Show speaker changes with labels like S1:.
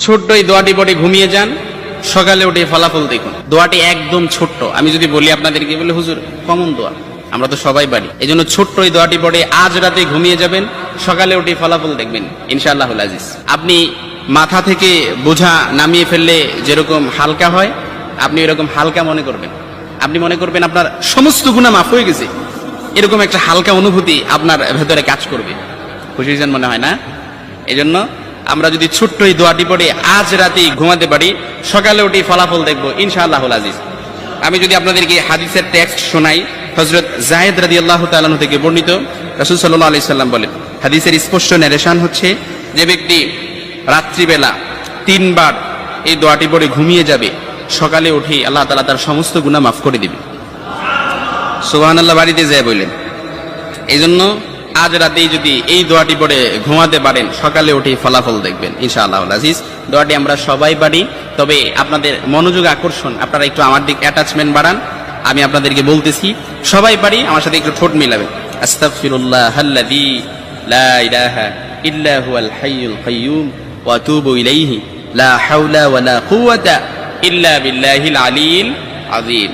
S1: ছোট্ট এই দোয়াটি পড়ে ঘুমিয়ে যান, সকালে উঠে ফলাফল দেখুন। দোয়াটি একদম ছোট্ট, আমি যদি বলি আপনাদেরকে, বলে হুজুর কমন দোয়া, আমরা তো সবাই পারি। এই জন্য ছোট্ট এই দোয়াটি পড়ে আজ রাতে ঘুমিয়ে যাবেন, সকালে উঠে ফলাফল দেখবেন ইনশাআল্লাহুল আজিজ। আপনি মাথা থেকে বোঝা নামিয়ে ফেললে যেরকম হালকা হয়, আপনি এরকম হালকা মনে করবেন। আপনি মনে করবেন আপনার সমস্ত গুনাহ মাফ হয়ে গেছে, এরকম একটা হালকা অনুভূতি আপনার ভেতরে কাজ করবে। খুশি হয়েছেন মনে হয় না? এই জন্য আমরা যদি ছোট্ট এই দোয়াটি পড়ে আজ রাতে ঘুমাতে পারি, সকালে উঠে ফলাফল দেখবো ইনশাআল্লাহুল আজিজ। আমি যদি আপনাদেরকে হাদিসের টেক্সট শোনাই, হযরত যায়েদ রাদিয়াল্লাহু তাআলা আনহু থেকে বর্ণিত, রাসূল সাল্লাল্লাহু আলাইহি সাল্লাম বলেন, হাদিসের স্পষ্ট নারেশন হচ্ছে, যে ব্যক্তি রাত্রিবেলা 3 বার এই দোয়াটি পড়ে ঘুমিয়ে যাবে, সকালে উঠে আল্লাহ তাআলা তার সমস্ত গুনাহ মাফ করে দিবেন। সুবহানাল্লাহ বাড়িতে যায় বললেন। এই জন্য আজ রাতেই যদি এই দোয়াটি পড়ে ঘুমাতে পারেন, সকালে উঠে ফলাফল দেখবেন ইনশাআল্লাহুল আজিজ। দোয়াটি আমরা সবাই পারি, তবে আপনাদের মনোযোগ আকর্ষণ, আপনারা একটু আমার দিক অ্যাটাচমেন্ট বাড়ান। আমি আপনাদেরকে বলতেছি, সবাই পারি, আমার সাথে একটু ঠোঁট মিলাবেন। আস্তাগফিরুল্লাহাল্লাযী লা ইলাহা ইল্লা হুয়াল হাইয়ুল কাইয়্যুম ওয়া আতুবু ইলাইহি লা হাওলা ওয়া লা কুওয়াতা ইল্লা বিল্লাহিল আলিয়্যিল আযীম।